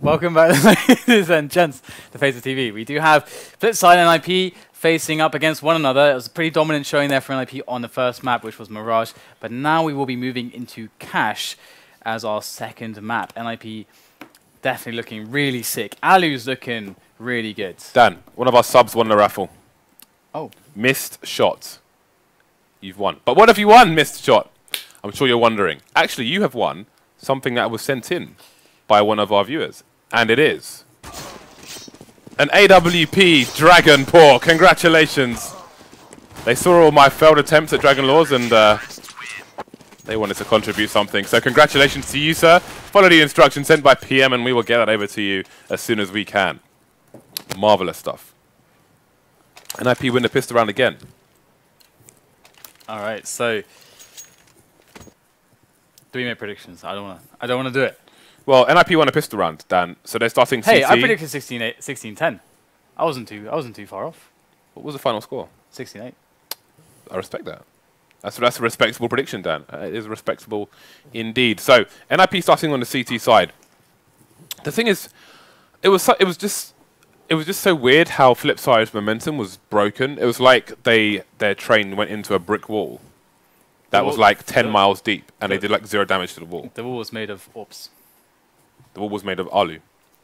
Welcome back, ladies and gents, to Face of TV. We do have FlipSid and NiP facing up against one another. It was a pretty dominant showing there for NiP on the first map, which was Mirage. But now we will be moving into Cash as our second map. NiP definitely looking really sick. Allu's looking really good. Dan, one of our subs won the raffle. Oh. Missed shot. You've won. But what have you won, missed shot? I'm sure you're wondering. Actually, you have won something that was sent in by one of our viewers. And it is an AWP Dragon Paw. Congratulations. They saw all my failed attempts at Dragon Laws and they wanted to contribute something. So congratulations to you, sir. Follow the instructions sent by PM and we will get that over to you as soon as we can. Marvelous stuff. NiP win the pistol round again. All right, so do we make predictions? I don't want to do it. Well, NiP won a pistol round, Dan. So they're starting CT. Hey, I predicted 16-10. I wasn't too far off. What was the final score? 16-8. I respect that. That's a respectable prediction, Dan. It is respectable indeed. So NiP starting on the CT side. The thing is, it was just so weird how FlipSid's momentum was broken. It was like their train went into a brick wall that was like 10 miles deep, and they did like 0 damage to the wall. The wall was made of ops. The wall was made of allu.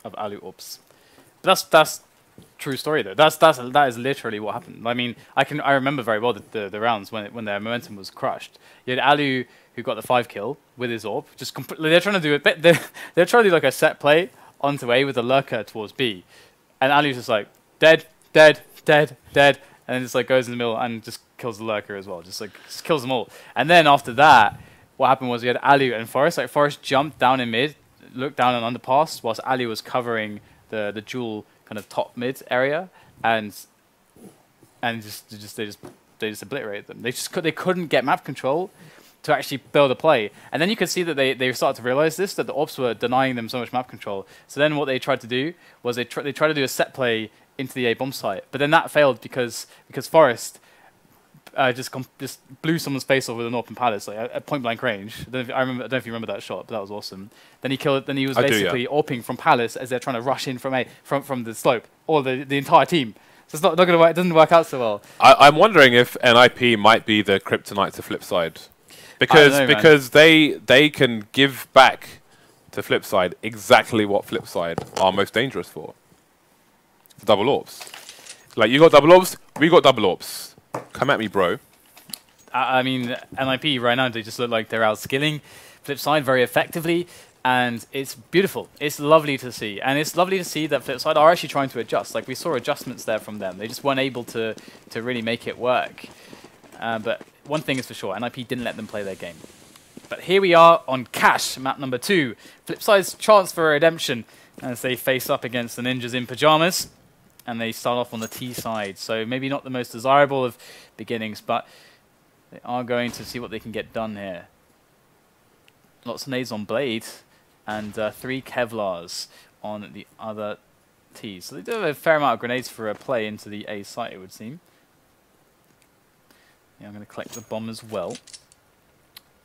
Of allu ops. But that's true story though. That is literally what happened. I mean, I remember very well the rounds when their momentum was crushed. You had allu who got the 5 kill with his orb. Just they're trying to do it. They're trying to do like a set play onto A with a lurker towards B, and allu's just like dead, dead, dead, dead, and then just like goes in the middle and just kills the lurker as well. Just kills them all. And then after that, what happened was we had allu and Forest. Like Forest jumped down in mid, looked down an underpass, whilst allu was covering the dual kind of top mid area, and they just obliterated them. They couldn't get map control to actually build a play. And then you could see that they started to realize this, that the ops were denying them so much map control. So then what they tried to do was they tried to do a set play into the A bomb site, but then that failed because Forest just blew someone's face off with an open palace, like at point blank range. I don't know if you remember that shot, but that was awesome. Then he was basically AWPing from palace as they're trying to rush in from the slope, or the entire team. So it's not going to work. It doesn't work out so well. I'm wondering if NiP might be the kryptonite to FlipSid, because they can give back to FlipSid exactly what FlipSid are most dangerous for. Double orbs. Like, you got double orbs, we got double orbs. Come at me, bro. I mean, NiP right now, they just look like they're outskilling FlipSid very effectively, and it's beautiful. It's lovely to see, and it's lovely to see that FlipSid are actually trying to adjust. Like, we saw adjustments there from them. They just weren't able to really make it work. But one thing is for sure, NiP didn't let them play their game. But here we are on Cash, map number 2. FlipSid's chance for a redemption as they face up against the Ninjas in Pyjamas. And they start off on the T side, so maybe not the most desirable of beginnings, but they are going to see what they can get done here. Lots of nades on Blade, and 3 Kevlars on the other T. So they do have a fair amount of grenades for a play into the A site, it would seem. Yeah, I'm going to collect the bomb as well.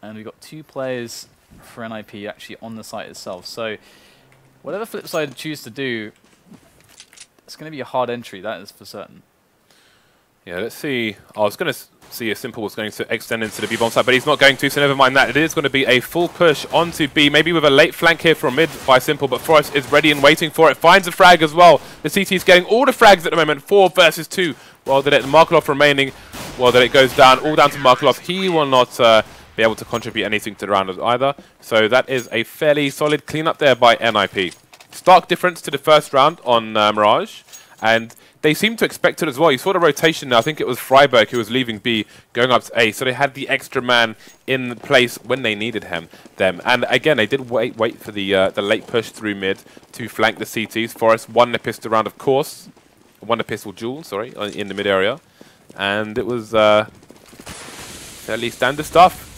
And we've got 2 players for NiP actually on the site itself. So whatever FlipSid choose to do, it's going to be a hard entry, that is for certain. Yeah, let's see. I was going to see if Simple was going to extend into the B bomb side, but he's not going to, so never mind that. It is going to be a full push onto B, maybe with a late flank here from mid by Simple, but Forest is ready and waiting for it. Finds a frag as well. The CT is getting all the frags at the moment, 4 versus 2. WorldEdit, Markelov remaining. WorldEdit goes down, all down to Markelov. He will not be able to contribute anything to the round either. So that is a fairly solid cleanup there by NiP. Stark difference to the first round on Mirage, and they seem to expect it as well. You saw the rotation there. I think it was Friberg who was leaving B, going up to A, so they had the extra man in place when they needed them. And again, they did wait for the late push through mid to flank the CTs. Forest won the pistol round, of course. Won the pistol duel, sorry, in the mid area. And it was fairly standard stuff.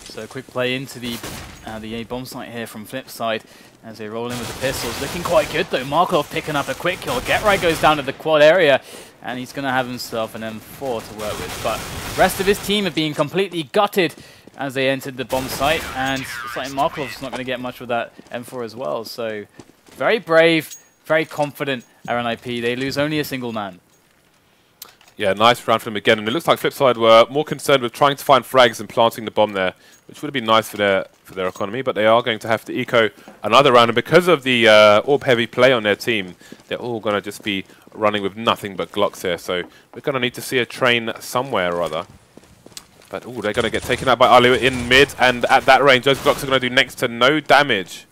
So a quick play into the A bomb site here from FlipSid as they roll in with the pistols. Looking quite good though. Markelov picking up a quick kill. GetRight goes down to the quad area, and he's going to have himself an M4 to work with. But the rest of his team are being completely gutted as they entered the bomb site, and it's like Markelov's not going to get much with that M4 as well. So very brave, very confident NiP. They lose only a single man. Yeah, nice round for them again, and it looks like FlipSid were more concerned with trying to find frags and planting the bomb there, which would have been nice for their economy, but they are going to have to eco another round, and because of the orb-heavy play on their team, they're all going to just be running with nothing but Glocks here, so we're going to need to see a train somewhere or other. But, ooh, they're going to get taken out by allu in mid, and at that range, those Glocks are going to do next to no damage.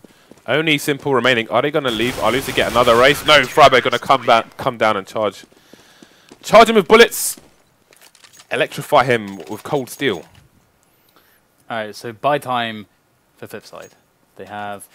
Only Simple remaining. Are they going to leave allu to get another race? No, Friberg going to come down and charge. Charge him with bullets. Electrify him with cold steel. Alright, so buy time for FlipSid. They have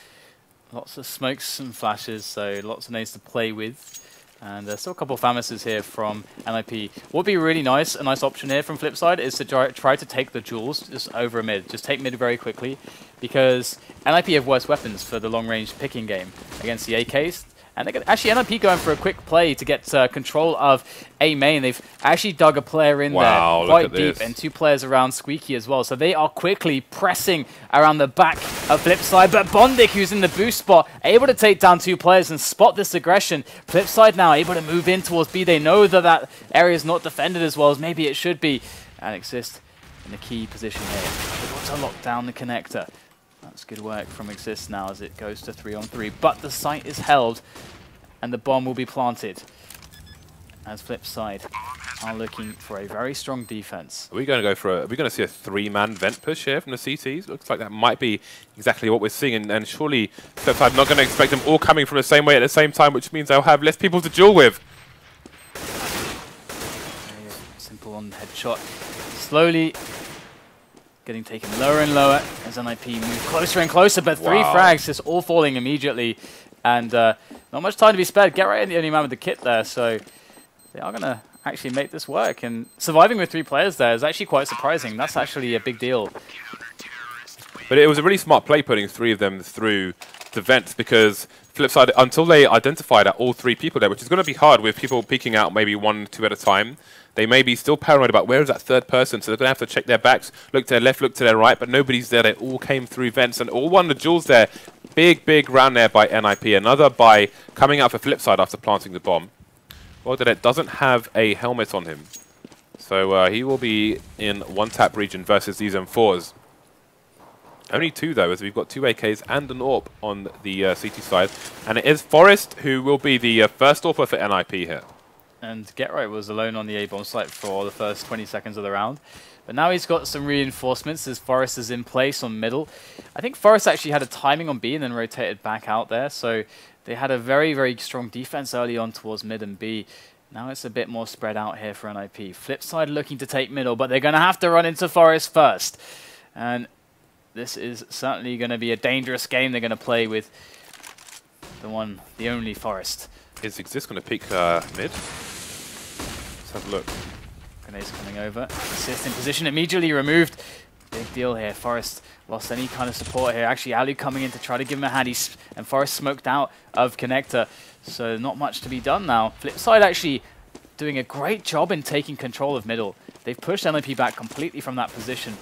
lots of smokes and flashes, so lots of nades to play with. And there's still a couple of Famises here from NiP. What would be really nice, a nice option here from FlipSid is to try to take the jewels just over mid. Just take mid very quickly, because NiP have worse weapons for the long-range picking game against the AKs. And they're actually NiP going for a quick play to get control of A main. They've actually dug a player in there quite deep, and 2 players around Squeaky as well. So they are quickly pressing around the back of FlipSid. But bondik, who's in the boost spot, able to take down 2 players and spot this aggression. FlipSid now able to move in towards B. They know that that area is not defended as well as maybe it should be. And Xizt in a key position here. They want to lock down the connector. That's good work from Xizt now as it goes to 3-on-3. But the site is held, and the bomb will be planted. As FlipSid are looking for a very strong defense. Are we going to go for are we going to see a 3-man vent push here from the CTs? Looks like that might be exactly what we're seeing, and surely FlipSid not going to expect them all coming from the same way at the same time, which means they'll have less people to duel with. Simple on headshot. Slowly getting taken lower and lower as NiP move closer and closer, but 3 frags just all falling immediately. And not much time to be spared. Get right in the only man with the kit there, so they are going to actually make this work. And surviving with 3 players there is actually quite surprising. That's actually a big deal. But it was a really smart play putting 3 of them through the vents, because FlipSid, until they identified all 3 people there, which is going to be hard with people peeking out maybe 1, 2 at a time, they may be still paranoid about where is that 3rd person, so they're going to have to check their backs, look to their left, look to their right, but nobody's there. They all came through vents and all won the duels there. Big round there by NiP. Another by coming out for FlipSid after planting the bomb. WorldEdit doesn't have a helmet on him, so he will be in 1-tap region versus these M4s. Only 2 though, as we've got 2 AKs and an AWP on the CT side, and it is Forest who will be the first AWPer for NiP here. And GetRight was alone on the A-bomb site for the first 20 seconds of the round. But now he's got some reinforcements as Forest is in place on middle. I think Forest actually had a timing on B and then rotated back out there. So they had a very strong defense early on towards mid and B. Now it's a bit more spread out here for NiP. FlipSid looking to take middle, but they're going to have to run into Forest first. And this is certainly going to be a dangerous game they're going to play with the only Forest. Is Xizt going to peek mid? Let's have a look. Grenades coming over. Xizt in position, immediately removed. Big deal here. Forest lost any kind of support here. Actually, allu coming in to try to give him a hand. And Forest smoked out of connector. So not much to be done now. FlipSid actually doing a great job in taking control of middle. They've pushed NiP back completely from that position.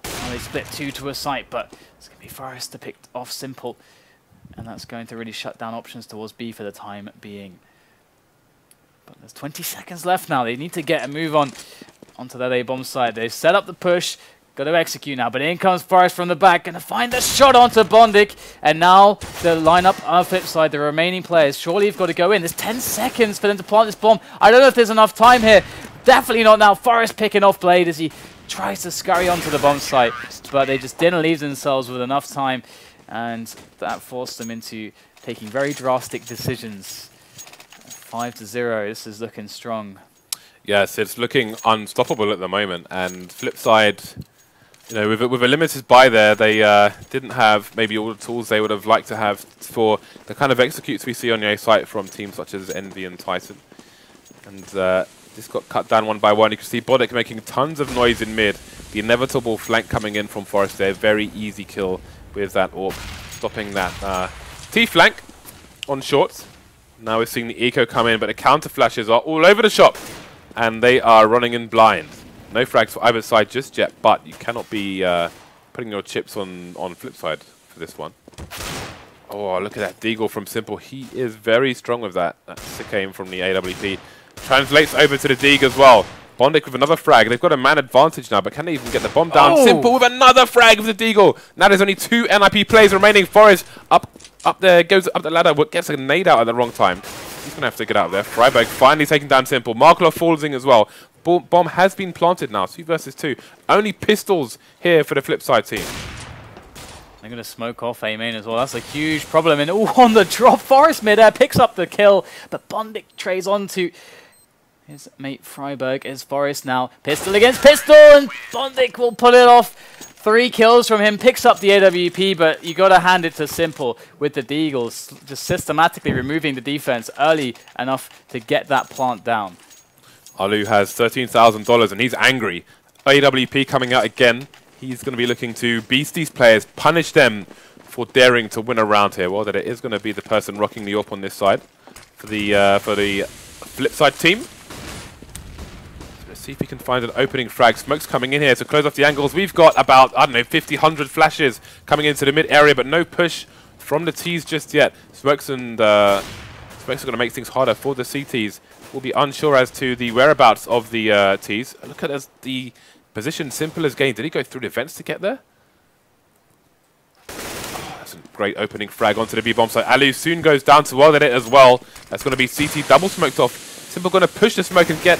Now they split 2 to a site, but it's going to be Forest to pick off Simple. And that's going to really shut down options towards B for the time being. But there's 20 seconds left now. They need to get a move onto that A-bomb side. They've set up the push. Got to execute now. But in comes Forest from the back. Going to find the shot onto bondik. And now the lineup on FlipSid, the remaining players, surely you've got to go in. There's 10 seconds for them to plant this bomb. I don't know if there's enough time here. Definitely not now. Forest picking off Blade as he tries to scurry onto the bomb site. But they just didn't leave themselves with enough time. And that forced them into taking very drastic decisions. 5-0, this is looking strong. Yes, it's looking unstoppable at the moment. And FlipSid, you know, with a limited buy there, they didn't have maybe all the tools they would have liked to have for the kind of executes we see on the A site from teams such as Envy and Titan. And this got cut down 1 by 1. You can see bondik making tons of noise in mid. The inevitable flank coming in from Forest there. Very easy kill with that AWP, stopping that T-flank on short. Now we're seeing the eco come in, but the counter flashes are all over the shop, and they are running in blind. No frags for either side just yet, but you cannot be putting your chips on FlipSid for this one. Oh, look at that deagle from Simple. He is very strong with that. That sick aim from the AWP. Translates over to the Deeg as well. bondik with another frag. They've got a man advantage now, but can they even get the bomb down? Oh. Simple with another frag with the deagle. Now there's only 2 NiP players remaining. Forest up there, goes up the ladder, but gets a nade out at the wrong time. He's going to have to get out of there. Friberg finally taking down Simple. Markelov falls in as well. Bomb has been planted now. 2 versus 2. Only pistols here for the FlipSid team. They're going to smoke off A main as well. That's a huge problem. And on the drop, Forest midair picks up the kill, but bondik trays onto his mate Friberg. Is Forest now pistol against pistol, and bondik will pull it off. 3 kills from him, picks up the AWP, but you got to hand it to Simple with the Deagles, just systematically removing the defense early enough to get that plant down. Allu has $13,000 and he's angry. AWP coming out again. He's going to be looking to beast these players, punish them for daring to win a round here. Well, that it is going to be the person rocking the AWP on this side for the FlipSid team. So let's see if we can find an opening frag. Smoke's coming in here to close off the angles. We've got about, I don't know, 50, 100 flashes coming into the mid area, but no push from the Ts just yet. Smokes are going to make things harder for the CTs. We'll be unsure as to the whereabouts of the Ts. Look at the position Simple has gained. Did he go through the vents to get there? Oh, that's a great opening frag onto the B-bomb side. Allu soon goes down to WorldEdit as well. That's going to be CT double smoked off. Simple going to push the smoke and get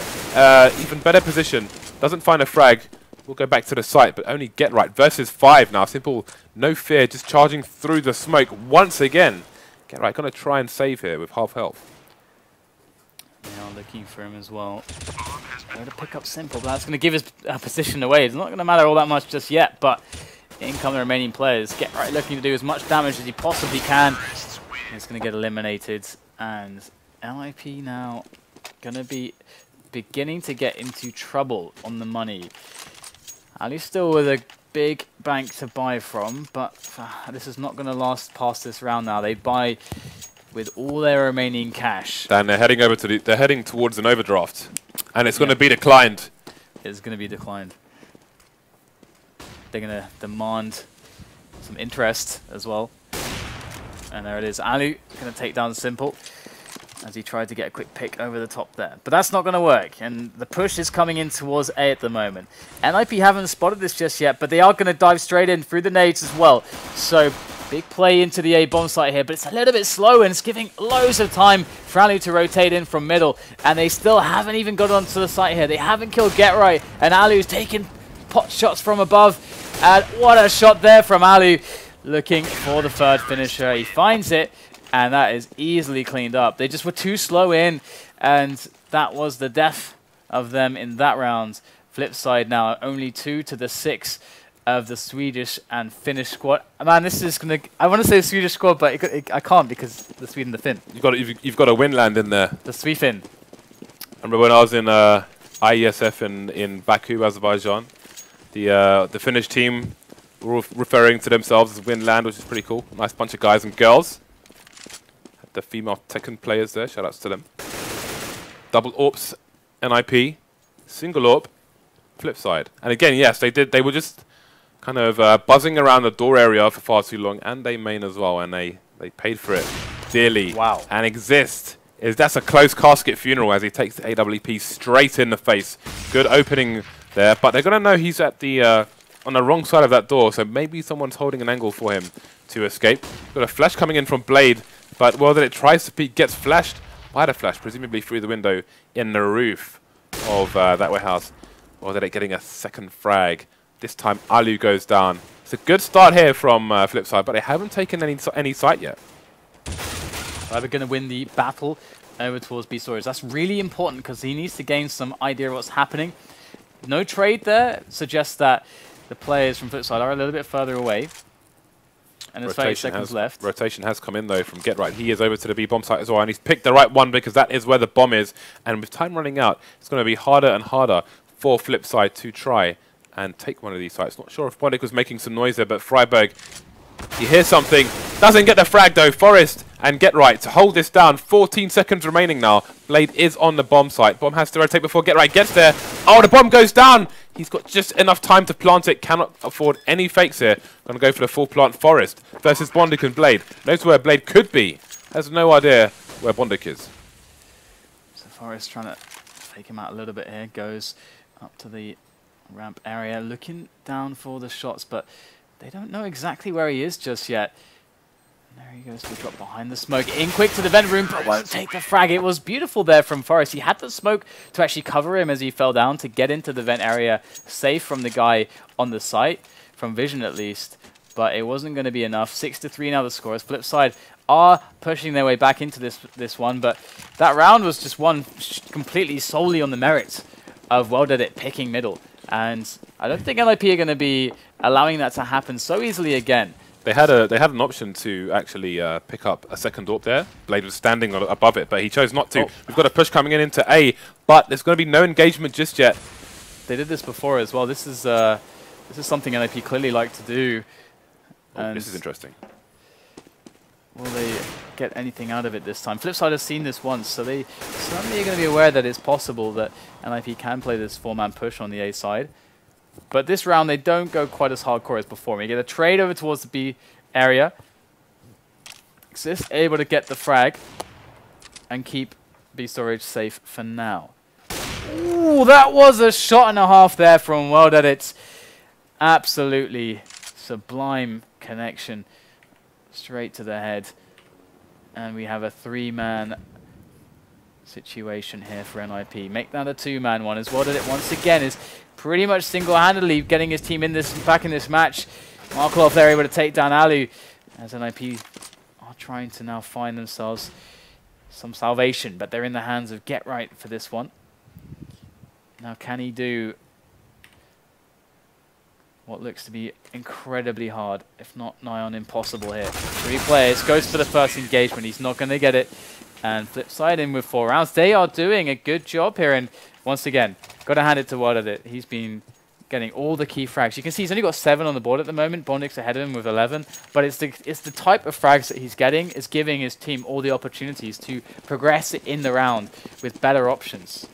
even better position. Doesn't find a frag. We'll go back to the site, but only get right. Versus 5 now. Simple, no fear, just charging through the smoke once again. Get right, going to try and save here with half health. Now looking for him as well. Going to pick up Simple, but that's going to give his position away. It's not going to matter all that much just yet, but in come the remaining players. Get right looking to do as much damage as he possibly can. He's going to get eliminated, and NiP now going to be beginning to get into trouble on the money. Allu's still with a big bank to buy from, but this is not going to last past this round now. They buy with all their remaining cash. And they're heading over to they're heading towards an overdraft, and it's going to be declined. It's going to be declined. They're going to demand some interest as well. And there it is. Allu going to take down Simple as he tried to get a quick pick over the top there. But that's not going to work, and the push is coming in towards A at the moment. NiP haven't spotted this just yet, but they are going to dive straight in through the nades as well. So big play into the A bomb site here, but it's a little bit slow, and it's giving loads of time for Allu to rotate in from middle, and they still haven't even got onto the site here. They haven't killed Get Right, and Allu's taking pot shots from above, and what a shot there from Allu, looking for the third finisher. He finds it, and that is easily cleaned up. They just were too slow in, and that was the death of them in that round. FlipSid now only 2 to the 6 of the Swedish and Finnish squad. Man, this is gonna. I want to say Swedish squad, but I can't because the Swede and the Finn. You've got a Winland in there. The Swefin. I remember when I was in IESF in Baku, Azerbaijan. The Finnish team were referring to themselves as Winland, which is pretty cool. Nice bunch of guys and girls. Had the female Tekken players there. Shout outs to them. Double AWPs, NiP, single AWP, FlipSid. And again, yes, they were just kind of buzzing around the door area for far too long, and they main as well, and they paid for it dearly. Wow. And Xizt, that's a close casket funeral as he takes the AWP straight in the face. Good opening there, but they're going to know he's at the on the wrong side of that door, so maybe someone's holding an angle for him to escape. Got a flash coming in from Blade, but WorldEdit tries to peek, gets flashed by the flash, presumably through the window in the roof of that warehouse. WorldEdit getting a second frag. This time Allu goes down. It's a good start here from FlipSid, but they haven't taken any sight yet. They're going to win the battle over towards B storage. That's really important because he needs to gain some idea of what's happening. No trade there suggests that the players from FlipSid are a little bit further away. And there's 30 seconds left. Rotation has come in though from Get Right. He is over to the B bomb site as well, and he's picked the right one because that is where the bomb is. And with time running out, it's going to be harder and harder for FlipSid to try and take one of these sites. Not sure if bondik was making some noise there, but Friberg, he hears something, doesn't get the frag though. Forest and Get Right to hold this down. 14 seconds remaining now. Blade is on the bomb site. Bomb has to rotate before Get Right gets there. Oh, the bomb goes down. He's got just enough time to plant it. Cannot afford any fakes here. Going to go for the full plant. Forest versus bondik and Blade. Knows where Blade could be. Has no idea where bondik is. So Forest trying to take him out a little bit here. Goes up to the ramp area, looking down for the shots, but they don't know exactly where he is just yet. And there he goes to drop behind the smoke. In quick to the vent room, but won't take the frag. It was beautiful there from Forest. He had the smoke to actually cover him as he fell down to get into the vent area, safe from the guy on the site, from vision at least. But it wasn't going to be enough. 6-3 now the scores. FlipSid are pushing their way back into this one, but that round was just won completely solely on the merits of WorldEdit picking middle. And I don't think NiP are going to be allowing that to happen so easily again. They had an option to actually pick up a second AWP there. Blade was standing above it, but he chose not to. We've got a push coming in into A, but there's going to be no engagement just yet. They did this before as well. This is something NiP clearly like to do. Oh, this is interesting. Will they get anything out of it this time? FlipSid has seen this once, so they certainly are going to be aware that it's possible that NiP can play this 4-man push on the A side. But this round, they don't go quite as hardcore as before. We get a trade over towards the B area. Xizt able to get the frag and keep B storage safe for now. Ooh, that was a shot and a half there from WorldEdit. Absolutely sublime connection. Straight to the head. And we have a 3-man situation here for NiP. Make that a 2-man one as WorldEdit once again is pretty much single-handedly getting his team back in this match. Markelov there able to take down allu as NiP are trying to now find themselves some salvation, but they're in the hands of Get Right for this one. Now can he do what looks to be incredibly hard, if not nigh on impossible here? 3 players, goes for the first engagement, he's not going to get it. And FlipSid in with 4 rounds. They are doing a good job here, and once again, got to hand it to WorldEdit. He's been getting all the key frags. You can see he's only got 7 on the board at the moment. Bondik's ahead of him with 11, but it's the type of frags that he's getting is giving his team all the opportunities to progress in the round with better options.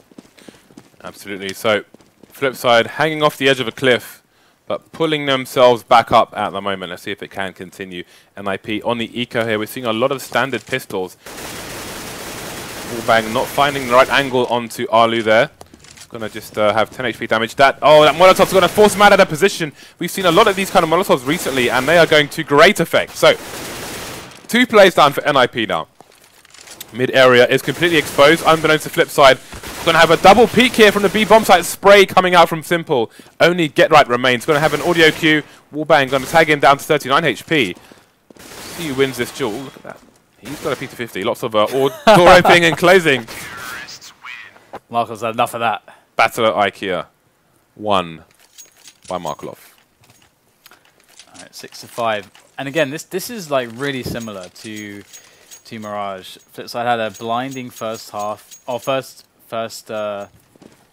Absolutely. So FlipSid hanging off the edge of a cliff, but pulling themselves back up at the moment. Let's see if it can continue. NiP on the eco here. We're seeing a lot of standard pistols. Bang, not finding the right angle onto allu there. It's going to just have 10 HP damage. That Molotov's going to force him out of that position. We've seen a lot of these kind of Molotovs recently, and they are going to great effect. So, 2 plays down for NiP now. Mid area is completely exposed. Unbeknownst to FlipSid, going to have a double peek here from the B bomb site. Spray coming out from Simple. Only Get Right remains. Going to have an audio cue. Wallbang going to tag him down to 39 HP. See who wins this duel. Look at that. He's got a P250. Lots of door opening and closing. Markel's had enough of that. Battle at IKEA. Won by Markelov. Alright, 6-5. And again, this is like really similar to Mirage. FlipSid had a blinding first half. Or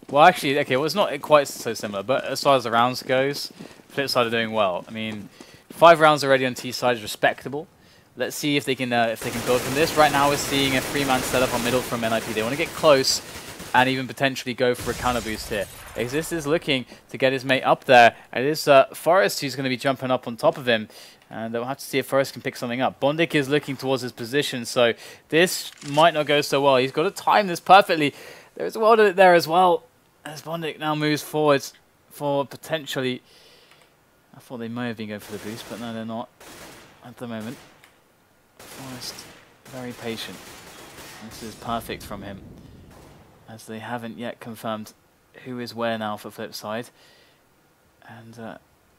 well, actually, okay, well, it's not quite so similar, but as far as the rounds goes, FlipSid are doing well. I mean, 5 rounds already on T side is respectable. Let's see if they can build from this. Right now we're seeing a 3-man setup on middle from NiP. They want to get close and even potentially go for a counter boost here. Xizt is looking to get his mate up there. It is Forest who's going to be jumping up on top of him. And they'll have to see if Forest can pick something up. bondik is looking towards his position, so this might not go so well. He's got to time this perfectly. There's a WorldEdit there as well. As bondik now moves forwards for potentially... I thought they may have been going for the boost, but no, they're not at the moment. Forest, very patient. This is perfect from him, as they haven't yet confirmed who is where now for FlipSid. And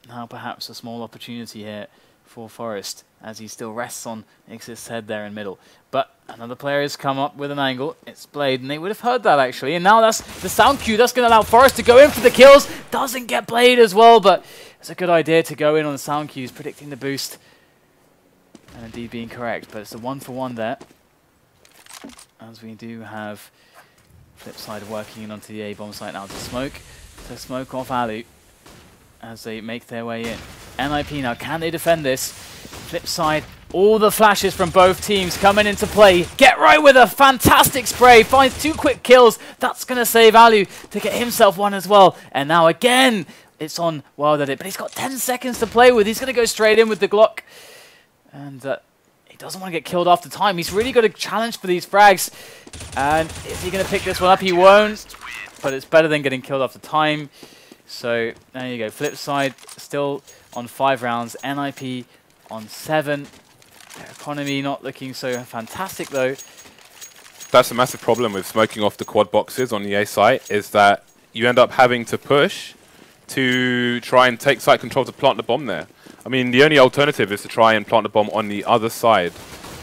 now perhaps a small opportunity here for Forest, as he still rests on Xizt's head there in middle. But another player has come up with an angle. It's Blade, and they would have heard that actually. And now that's the sound cue. That's going to allow Forest to go in for the kills. Doesn't get Blade as well, but it's a good idea to go in on the sound cues, predicting the boost. And indeed being correct, but it's a 1-for-1 there. As we do have FlipSid working in onto the A bomb site now to smoke off allu as they make their way in. NiP now, can they defend this? FlipSid All the flashes from both teams coming into play. Get right with a fantastic spray. Finds 2 quick kills. That's going to save allu to get himself one as well. And now again, it's on WorldEdit. But he's got 10 seconds to play with. He's going to go straight in with the Glock. And he doesn't want to get killed after time. He's really got a challenge for these frags. And is he going to pick this one up? He won't. But it's better than getting killed after time. So there you go. FlipSid still on 5 rounds. NiP on 7. Their economy not looking so fantastic though. That's a massive problem with smoking off the quad boxes on the A site, is that you end up having to push to try and take site control to plant the bomb there. I mean, the only alternative is to try and plant the bomb on the other side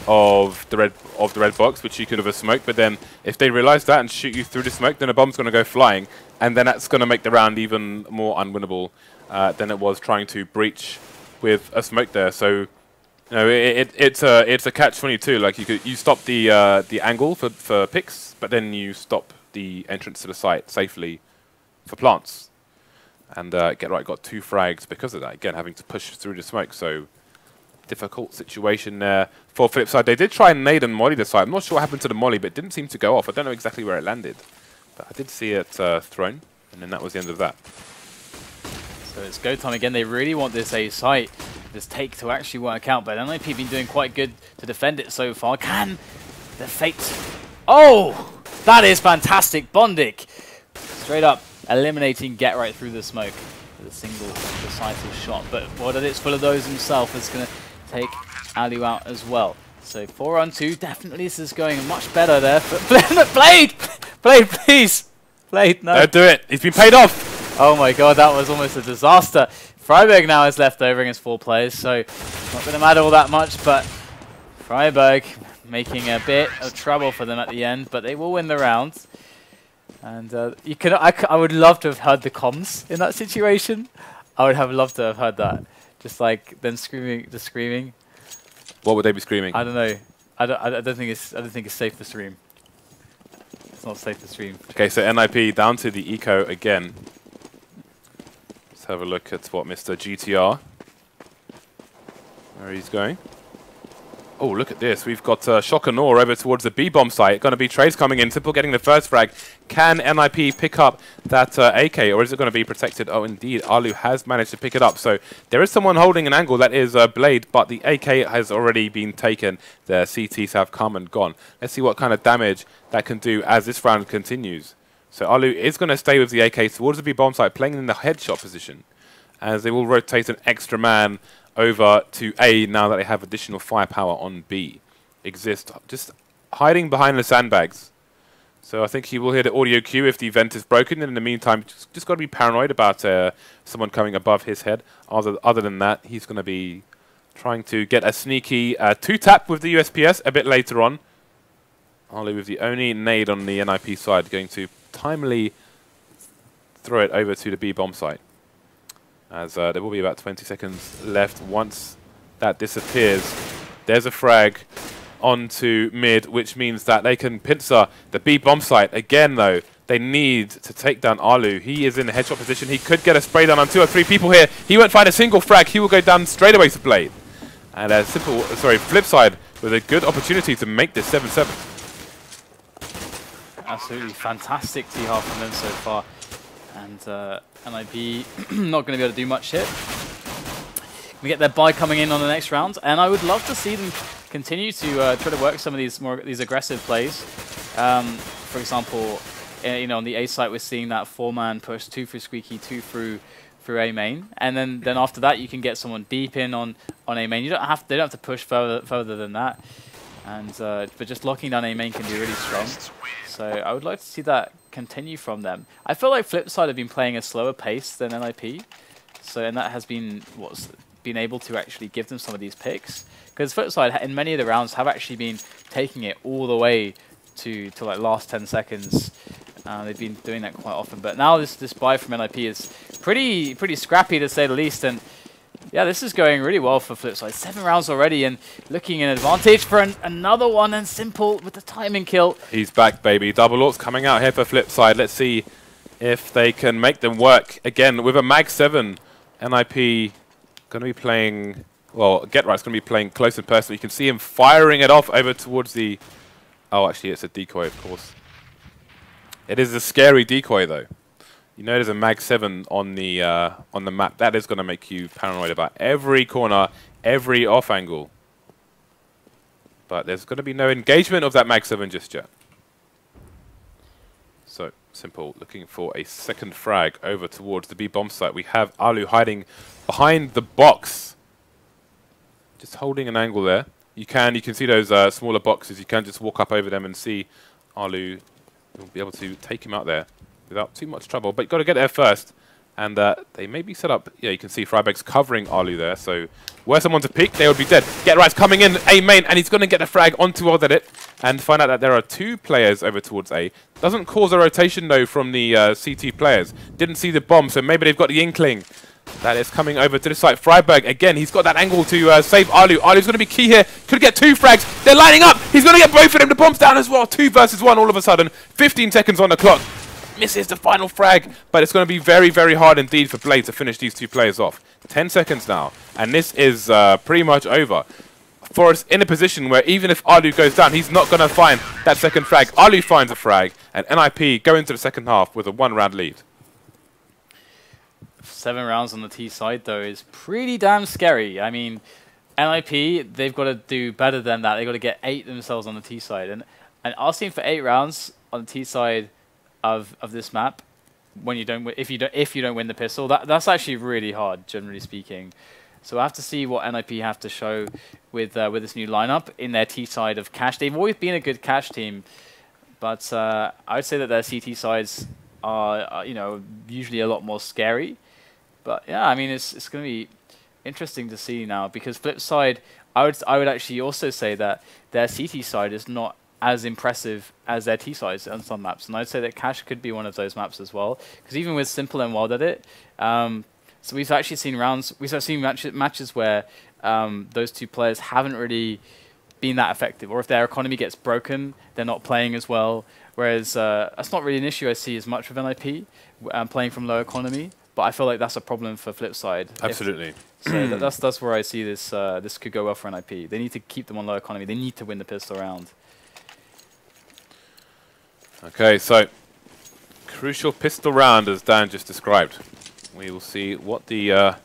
of the red box, which you could have smoked. But then, if they realize that and shoot you through the smoke, then the bomb's going to go flying, and then that's going to make the round even more unwinnable than it was trying to breach with a smoke there. So, you know, it's a catch-22. Like you stop the angle for picks, but then you stop the entrance to the site safely for plants. And Get Right got 2 frags because of that. Again, having to push through the smoke. So difficult situation there for FlipSid. They did try and nade and molly the site. I'm not sure what happened to the molly, but it didn't seem to go off. I don't know exactly where it landed, but I did see it thrown, and then that was the end of that. So it's go time again. They really want this A site, this take to actually work out, but NiP have been doing quite good to defend it so far. Can the fate... Oh! That is fantastic. Bondik straight up eliminating Get Right through the smoke with a single decisive shot. But WorldEdit's full of those himself. Is going to take allu out as well. So 4 on 2. Definitely this is going much better there. Blade! Blade, please! Blade, no. Don't do it. He's been paid off. Oh my god, that was almost a disaster. Friberg now is left over against 4 players, so not going to matter all that much, but Friberg making a bit of trouble for them at the end, but they will win the round. And I would love to have heard the comms in that situation. I would have loved to have heard that. Just like them screaming, just screaming. What would they be screaming? I don't know. I don't think it's safe to stream. It's not safe to stream. Okay, so NiP down to the eco again. Let's have a look at what Mr. GTR, where he's going. Oh, look at this. We've got Shokanor over towards the B-bomb site. Going to be trades coming in. Simple getting the first frag. Can NiP pick up that AK, or is it going to be protected? Oh, indeed. allu has managed to pick it up. So there is someone holding an angle. That is Blade, but the AK has already been taken. The CTs have come and gone. Let's see what kind of damage that can do as this round continues. So allu is going to stay with the AK towards the B-bomb site, playing in the headshot position, as they will rotate an extra man over to A now that they have additional firepower on B. Xizt just hiding behind the sandbags. So I think he will hear the audio cue if the vent is broken. And in the meantime, just got to be paranoid about someone coming above his head. Other than that, he's going to be trying to get a sneaky 2-tap with the USPS a bit later on. allu with the only nade on the NiP side, going to timely throw it over to the B-bomb site. As there will be about 20 seconds left. Once that disappears, there's a frag onto mid, which means that they can pincer the B-bomb site. Again, though, they need to take down allu. He is in the headshot position. He could get a spray down on 2 or 3 people here. He won't find a single frag. He will go down straight away to Blade. And FlipSid with a good opportunity to make this 7-7. Absolutely fantastic T-half from them so far. And NiP not going to be able to do much here. We get their buy coming in on the next round, and I would love to see them continue to try to work some of these aggressive plays. For example, you know, on the A site, we're seeing that 4-man push, 2 through Squeaky, 2 through A main, and then after that, you can get someone deep in on A main. They don't have to push further than that, and but just locking down A main can be really strong. So I would like to see that continue from them. I feel like FlipSid have been playing a slower pace than NiP, and that has been what's been able to actually give them some of these picks. Because FlipSid in many of the rounds have actually been taking it all the way to like last 10 seconds. They've been doing that quite often. But now this buy from NiP is pretty scrappy to say the least. And yeah, this is going really well for FlipSid. 7 rounds already and looking in advantage for another one, and Simple with the timing kill. He's back, baby. Double Orcs coming out here for FlipSid. Let's see if they can make them work. Again, with a Mag 7, NiP going to be playing Well, GetRight's going to be playing close and personal. You can see him firing it off over towards the... Oh, actually, it's a decoy, of course. It is a scary decoy, though. You know there's a Mag 7 on the map. That is going to make you paranoid about every corner, every off angle. But there's going to be no engagement of that Mag 7 just yet. So, Simple looking for a second frag over towards the B bomb site. We have allu hiding behind the box. Just holding an angle there. You can see those smaller boxes. You can just walk up over them and see allu. You'll be able to take him out there without too much trouble. But you've got to get there first. And they may be set up. Yeah, you can see Friberg's covering allu there. So were someone to peek, they would be dead. GetRight's coming in, A main, and he's going to get a frag onto WorldEdit and find out that there are 2 players over towards A. Doesn't cause a rotation, though, from the CT players. Didn't see the bomb, so maybe they've got the inkling that is coming over to the site. Friberg, again, he's got that angle to save allu. Allu's going to be key here. Could get 2 frags. They're lining up. He's going to get both of them. The bomb's down as well. 2 versus 1 all of a sudden. 15 seconds on the clock. Misses the final frag, but it's going to be very, very hard indeed for Blade to finish these 2 players off. 10 seconds now, and this is pretty much over. Forrest in a position where even if allu goes down, he's not going to find that second frag. Allu finds a frag, and NiP go into the second half with a 1-round lead. 7 rounds on the T side, though, is pretty damn scary. I mean, NiP, they've got to do better than that. They've got to get 8 themselves on the T side. And asking for 8 rounds on the T side of this map, when you don't if you don't win the pistol, that's actually really hard, generally speaking. So I have to see what NiP have to show with this new lineup in their T side of cash. They've always been a good cash team, but I would say that their CT sides are usually a lot more scary. But yeah, I mean it's going to be interesting to see now, because flip side, I would actually also say that their CT side is not as impressive as their T sides on some maps, and I'd say that cash could be one of those maps as well. Because even with Simple and WorldEdit, so we've actually seen matches where those 2 players haven't really been that effective, or if their economy gets broken, they're not playing as well. Whereas that's not really an issue I see as much with NiP, playing from low economy. But I feel like that's a problem for flip side. Absolutely. So that's where I see this this could go well for NiP. They need to keep them on low economy. They need to win the pistol round. Okay, so crucial pistol round, as Dan just described. We will see what the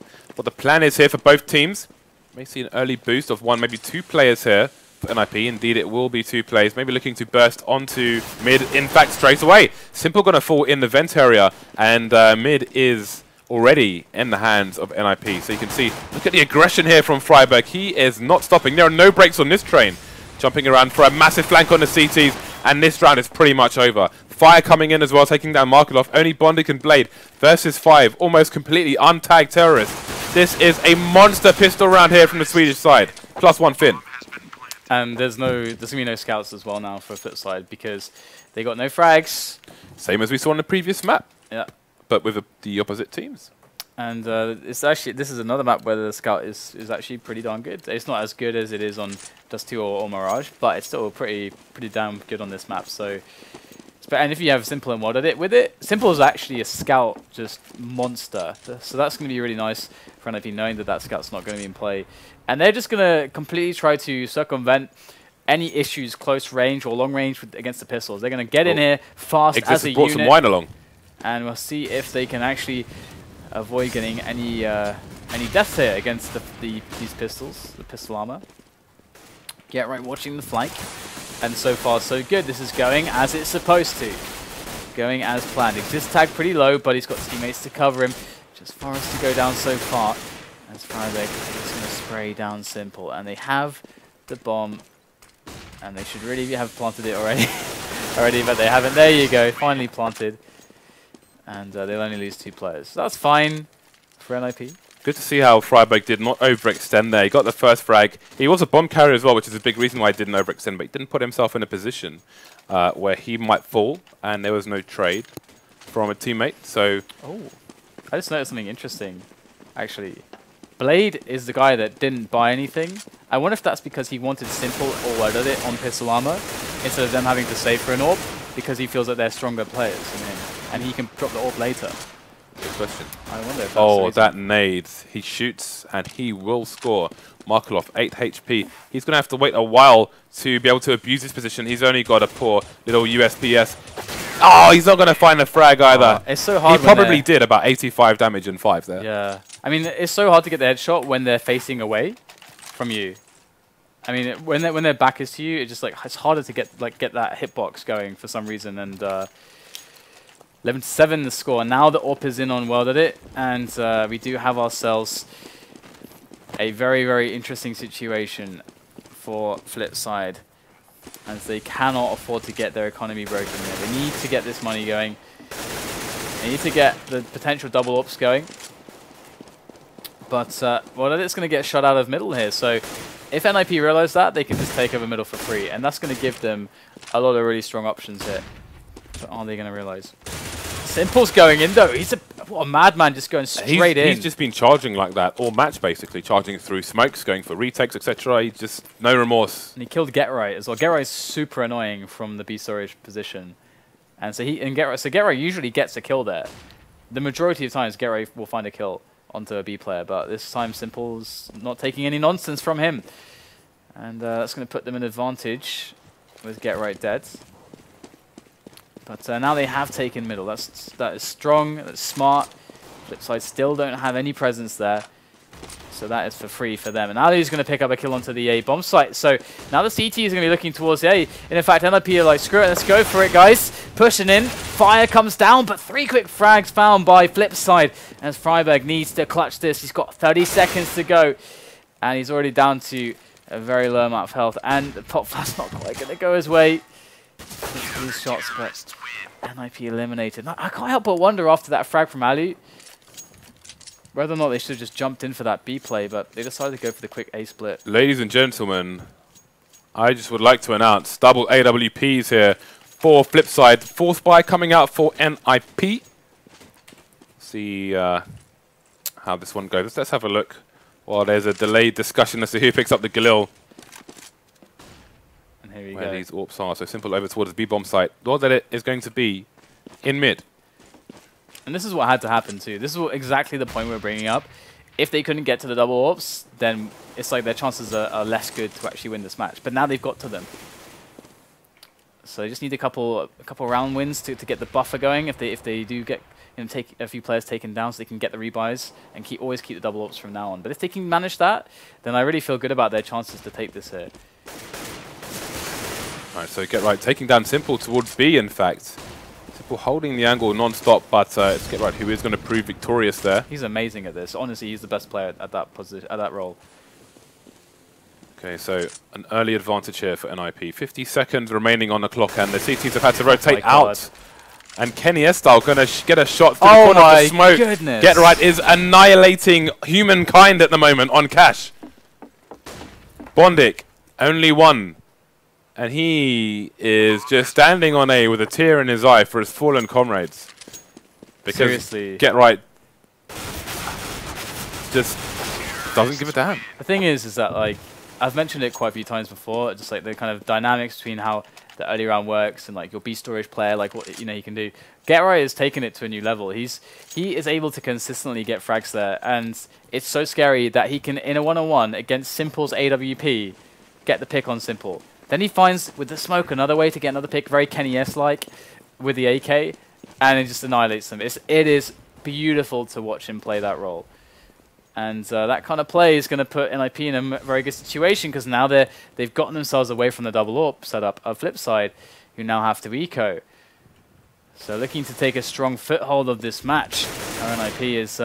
plan is here for both teams. May see an early boost of 1, maybe 2 players here for NiP. Indeed, it will be 2 players. Maybe looking to burst onto mid. In fact, straight away, Simple going to fall in the vent area, and mid is already in the hands of NiP. So you can see, look at the aggression here from Friberg. He is not stopping. There are no brakes on this train. Jumping around for a massive flank on the CTs, and this round is pretty much over. Fire coming in as well, taking down Markelov. Only bondik and Blade versus 5, almost completely untagged terrorists. This is a monster pistol round here from the Swedish side. +1 Finn. And there's going to be no scouts as well now for flip side, because they got no frags. Same as we saw on the previous map. Yeah. But with the opposite teams. And this is another map where the scout is actually pretty darn good. It's not as good as it is on Dust 2 or Mirage, but it's still pretty damn good on this map. So, and if you have Simple and WorldEdit with it, Simple is actually a scout just monster. So that's going to be really nice for NiP, knowing that scout's not going to be in play. And they're just going to completely try to circumvent any issues close range or long range against the pistols. They're going to get in here fast as a brought unit. Some wine along. And we'll see if they can actually avoid getting any deaths here against these pistols, the pistol armor. GetRight watching the flank, and so far so good. This is going as it's supposed to, going as planned. Xizt tag pretty low, but he's got teammates to cover him. Just Forrest to go down so far, as Friberg is going to spray down Simple, and they have the bomb, and they should really have planted it already, but they haven't. There you go, finally planted. And they'll only lose 2 players. So that's fine for NiP. Good to see how Friberg did not overextend there. He got the first frag. He was a bomb carrier as well, which is a big reason why he didn't overextend, but he didn't put himself in a position where he might fall, and there was no trade from a teammate. So, oh, I just noticed something interesting, actually. Blade is the guy that didn't buy anything. I wonder if that's because he wanted Simple or WorldEdit on pistol armor instead of them having to save for an AWP, because he feels that they're stronger players than him, and he can drop the AWP later. good question. I wonder if that's Oh, that nade. He shoots and he will score. Markelov, 8 HP. He's going to have to wait a while to be able to abuse his position. He's only got a poor little USPS. Oh, he's not going to find a frag either. It's so hard. He probably did about 85 damage in 5 there. Yeah. I mean, it's so hard to get the headshot when they're facing away from you. I mean, when their back is to you, it's just like it's harder to get that hitbox going for some reason. And 11-7 the score. Now the AWP is in on WorldEdit, and we do have ourselves a very, very interesting situation for FlipSid, as they cannot afford to get their economy broken here. They need to get this money going. They need to get the potential double ups going. But WorldEdit's going to get shut out of middle here, so if NiP realize that, they can just take over middle for free, and that's going to give them a lot of really strong options here. But are they going to realize? Simple's going in though. What a madman, just going straight in. He's just been charging like that all match, basically, charging through smokes, going for retakes, etc. He just no remorse. And he killed GetRight as well. GetRight is super annoying from the B storage position, and so GetRight usually gets a kill there. The majority of times, GetRight will find a kill onto a B player, but this time Simple's not taking any nonsense from him, and that's going to put them in advantage with GetRight dead. But now they have taken middle. That is strong. That's smart. FlipSid still don't have any presence there, so that is for free for them. And Allu's going to pick up a kill onto the A bomb site. So now the CT is going to be looking towards the A. And in fact, NiP are like, screw it, let's go for it, guys. Pushing in. Fire comes down, but 3 quick frags found by FlipSid, as Friberg needs to clutch this. He's got 30 seconds to go, and he's already down to a very low amount of health. And the pop flash's not quite going to go his way. These shots, but NiP eliminated. Now, I can't help but wonder after that frag from Allu whether or not they should have just jumped in for that B play, but they decided to go for the quick A split. Ladies and gentlemen, I just would like to announce double AWPs here for FlipSid. 4th buy coming out for NiP. See how this one goes. Let's have a look. Well, there's a delayed discussion as to who picks up the Galil. And here we Where go. these AWPs are. So Simple over towards the B-bomb site. WorldEdit is going to be in mid. And this is what had to happen too. This is exactly the point we're bringing up. If they couldn't get to the double AWPs, then it's like their chances are less good to actually win this match. But now they've got to them. So they just need a couple round wins to get the buffer going. If they do get take a few players taken down, so they can get the rebuys and always keep the double AWPs from now on. But if they can manage that, then I really feel good about their chances to take this here. Alright, so GetRight taking down Simple towards B, in fact. Simple holding the angle non-stop, but it's GetRight who is going to prove victorious there. He's amazing at this. Honestly, he's the best player at that position, at that role. Okay, so an early advantage here for NiP. 50 seconds remaining on the clock, and the CTs have had to rotate out. And Kenny Estal going to get a shot through the corner of the smoke. Goodness. GetRight is annihilating humankind at the moment on Cash. bondik, only one. And he is just standing on A with a tear in his eye for his fallen comrades. Because seriously, GetRight just doesn't give a damn. The thing is that like I've mentioned it quite a few times before, just like the kind of dynamics between how the early round works and like your B storage player, like what he can do. GetRight has taken it to a new level. He is able to consistently get frags there, and it's so scary that he can in a 1-on-1 against Simple's AWP get the pick on Simple. Then he finds with the smoke another way to get another pick, very Kenny S-like with the AK, and it just annihilates them. It is beautiful to watch him play that role. And that kind of play is going to put NiP in a very good situation, because now they've gotten themselves away from the double AWP setup of FlipSid, who now have to eco. So looking to take a strong foothold of this match. Our NiP is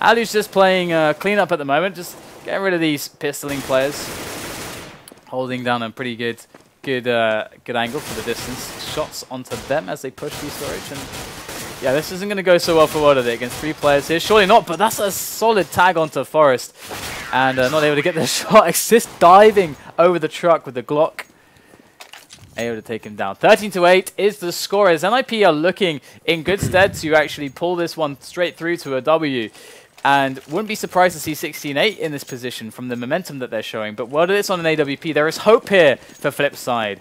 Allu's just playing cleanup at the moment, just getting rid of these pistoling players, holding down a pretty good angle for the distance. Shots onto them as they push the storage. And yeah, this isn't going to go so well for WorldEdit against 3 players here. Surely not, but that's a solid tag onto Forest. And not able to get the shot. Xizt diving over the truck with the Glock. Able to take him down. 13-8 is the score, as NiP are looking in good stead to actually pull this one straight through to a W. And wouldn't be surprised to see 16-8 in this position from the momentum that they're showing. But WorldEdit's on an AWP. There is hope here for FlipSid.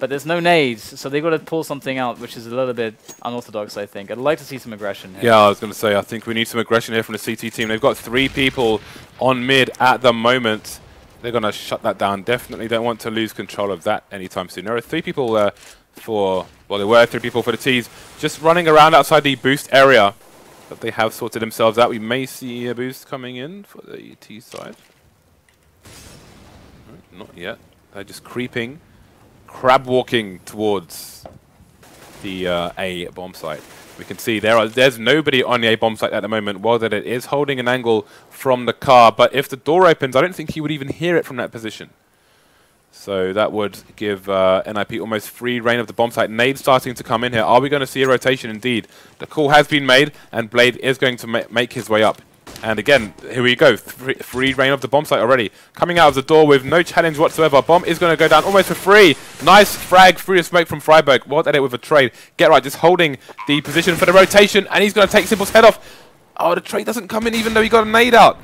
but there's no nades, so they've got to pull something out, which is a little bit unorthodox, I think. I'd like to see some aggression here. Yeah, I was going to say, I think we need some aggression here from the CT team. They've got 3 people on mid at the moment. They're going to shut that down. Definitely don't want to lose control of that anytime soon. There are 3 people for, well, there were 3 people for the Ts just running around outside the boost area. But they have sorted themselves out. We may see a boost coming in for the T side. Not yet. They're just creeping, crab walking towards the A bomb site. We can see there's nobody on the A bomb site at the moment. WorldEdit is holding an angle from the car, but if the door opens, I don't think he would even hear it from that position. So that would give NiP almost free reign of the bomb site. Nade starting to come in here. Are we going to see a rotation? Indeed. The call has been made, and Blade is going to make his way up. And again, here we go. Free reign of the bomb site already. Coming out of the door with no challenge whatsoever. Bomb is going to go down almost for free. Nice frag through the smoke from Friberg. WorldEdit with a trade. Get right, just holding the position for the rotation, and he's going to take Simple's head off. Oh, the trade doesn't come in even though he got a nade out.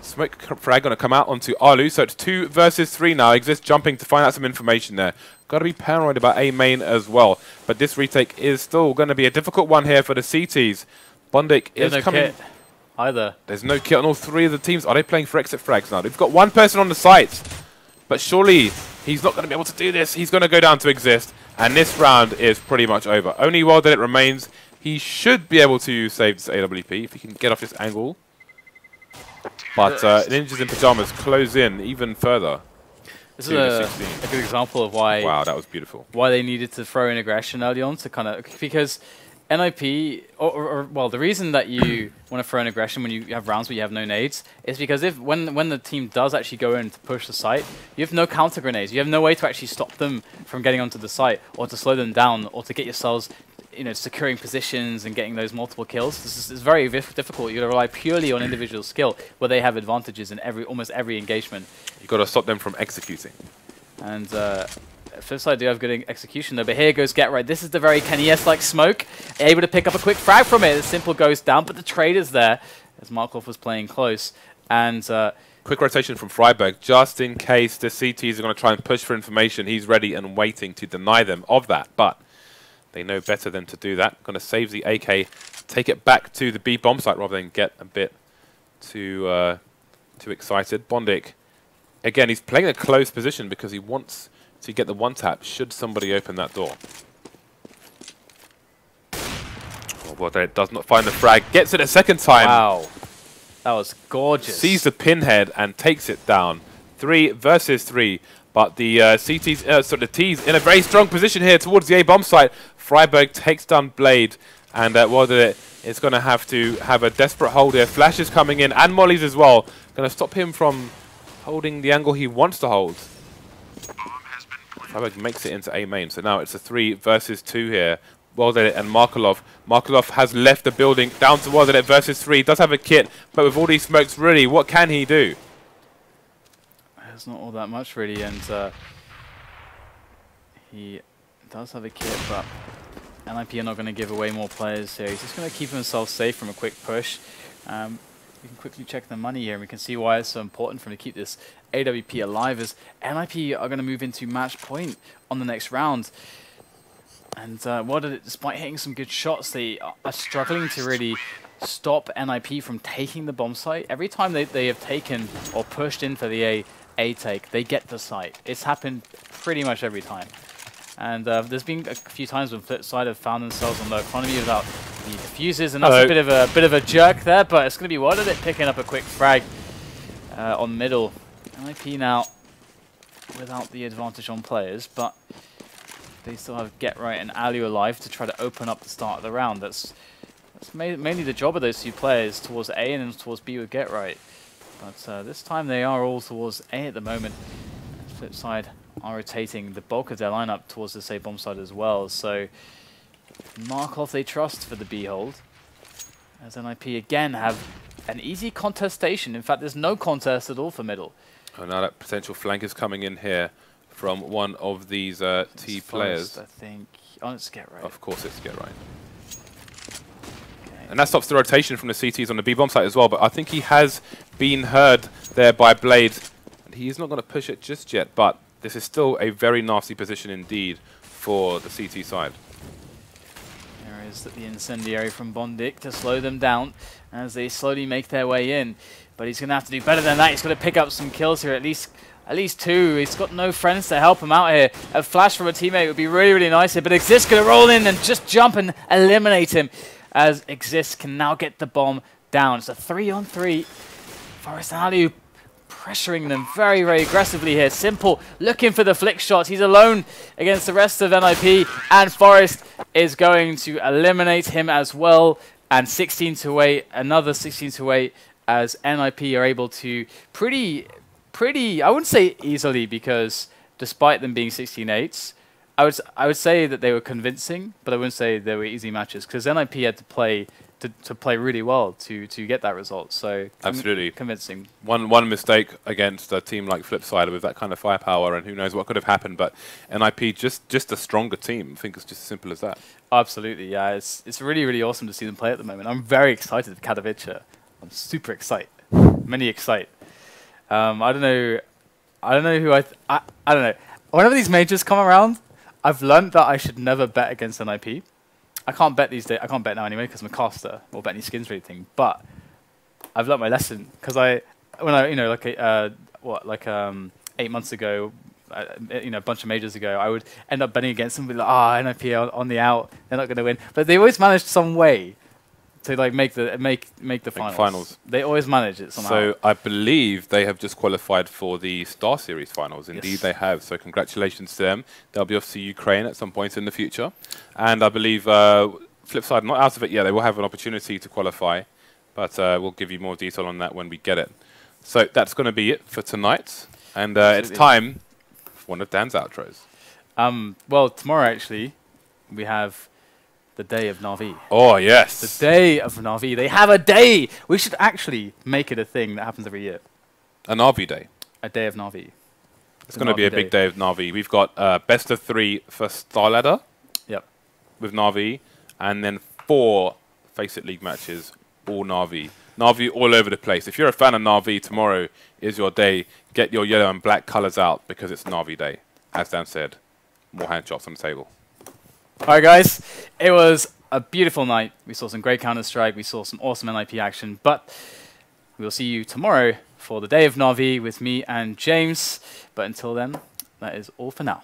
Smoke frag going to come out onto Allu, so it's 2 versus 3 now. Xizt jumping to find out some information there. Got to be paranoid about A main as well. But this retake is still going to be a difficult one here for the CTs. Bondik is coming. Kit either. There's no kit on all 3 of the teams. Are they playing for exit frags now? They've got 1 person on the site, but surely he's not going to be able to do this. He's going to go down to Xizt, and this round is pretty much over. Only WorldEdit remains. He should be able to save this AWP if he can get off this angle. But Ninjas in Pyjamas close in even further. This is a good example of why. Wow, that was beautiful. Why they needed to throw in aggression early on to kind of, because NiP, well, the reason that you want to throw in aggression when you have rounds where you have no nades is because when the team does actually go in to push the site, you have no counter grenades. You have no way to actually stop them from getting onto the site, or to slow them down, or to get yourselves, you know, securing positions and getting those multiple kills. This is very difficult. You rely purely on individual skill, where they have advantages in almost every engagement. You've got to stop them from executing. And FlipSid do have good execution though, but here goes Get Right. This is the very Kenny-esque smoke, able to pick up a quick frag from it. The Simple goes down, but the trade is there, as Markelov was playing close. And quick rotation from Friberg, just in case the CTs are going to try and push for information. He's ready and waiting to deny them of that, but they know better than to do that. Going to save the AK, take it back to the B bomb site rather than get a bit too excited. Bondik, again, he's playing a close position because he wants to get the one tap should somebody open that door. Oh, well, it does not find the frag. Gets it a second time. Wow, that was gorgeous. Sees the pinhead and takes it down. 3 versus 3. But the CTs, so the T's in a very strong position here towards the A bomb site. Friberg takes down Blade, and WorldEdit is going to have a desperate hold here. Flashes coming in, and mollies as well. Going to stop him from holding the angle he wants to hold. Friberg makes it into A main, so now it's a 3 versus 2 here. WorldEdit and Markelov. Markelov has left the building, down to WorldEdit versus 3. Does have a kit, but with all these smokes, really, what can he do? There's not all that much really, and he does have a kit, but NiP are not going to give away more players here. He's just going to keep himself safe from a quick push. We can quickly check the money here, and we can see why it's so important for him to keep this AWP alive, as NiP are going to move into match point on the next round. And WorldEdit, despite hitting some good shots, they are struggling to really stop NiP from taking the bomb site. Every time they have taken or pushed in for the A take, they get the site. It's happened pretty much every time. And there's been a few times when FlipSid have found themselves on low economy without the diffuses, and that's a bit of a jerk there, but it's going to be WorldEdit picking up a quick frag on middle. NiP now without the advantage on players, but they still have Get Right and allu alive to try to open up the start of the round. That's mainly the job of those 2 players, towards A and then towards B with Get Right. But this time they are all towards A at the moment. FlipSid are rotating the bulk of their lineup towards the A bomb side as well. So Markelov they trust for the B hold, as NiP again have an easy contestation. In fact, there's no contest at all for middle. Oh, now that potential flank is coming in here from one of these T players. I think. Oh, it's Get Right. Of course, it's Get Right. And that stops the rotation from the CTs on the B bomb site as well. But I think he has been heard there by Blade. And he is not going to push it just yet. But this is still a very nasty position indeed for the CT side. There is the incendiary from bondik to slow them down as they slowly make their way in. But he's going to have to do better than that. He's got to pick up some kills here, at least 2. He's got no friends to help him out here. A flash from a teammate would be really, really nice here. But Xizt going to roll in and just jump and eliminate him as Xizt can now get the bomb down. It's a 3-on-3. Forest and allu pressuring them very, very aggressively here. Simple looking for the flick shots. He's alone against the rest of NiP, and Forest is going to eliminate him as well. And 16-8, another 16-8, as NiP are able to pretty, I wouldn't say easily, because despite them being 16-8s, I would say that they were convincing, but I wouldn't say they were easy matches, because NiP had to play really well to get that result. So absolutely convincing. One mistake against a team like FlipSid with that kind of firepower, and who knows what could have happened. But NiP just a stronger team. I think it's just as simple as that. Absolutely, yeah. It's really, really awesome to see them play at the moment. I'm very excited for Katowice. I'm super excited. Many excite. I don't know who I don't know. Whenever these majors come around, I've learned that I should never bet against NiP. I can't bet these days. I can't bet now anyway because I'm a caster or bet any skins or anything. But I've learnt my lesson because when I 8 months ago, a bunch of majors ago, I would end up betting against them. Be like, NiP are on the out. They're not going to win. But they always managed some way to like make the finals. They always manage it somehow. So I believe they have just qualified for the StarSeries finals. Indeed, yes. They have. So congratulations to them. They'll be off to Ukraine at some point in the future, and I believe FlipSid not out of it yet. They will have an opportunity to qualify, but we'll give you more detail on that when we get it. So that's going to be it for tonight, and it's time for one of Dan's outros. Well, tomorrow actually we have the day of Na'Vi. Oh, yes. The day of Na'Vi. They have a day. We should actually make it a thing that happens every year. A Na'Vi day. A day of Na'Vi. It's going to be a big day of Na'Vi. We've got best of 3 for Star Ladder. Yep. With Na'Vi. And then 4 Face It League matches, all Na'Vi. Na'Vi all over the place. If you're a fan of Na'Vi, tomorrow is your day. Get your yellow and black colours out because it's Na'Vi day. As Dan said, more hand shots on the table. Alright guys, it was a beautiful night. We saw some great Counter-Strike, we saw some awesome NiP action, but we'll see you tomorrow for the day of Na'Vi with me and James. But until then, that is all for now.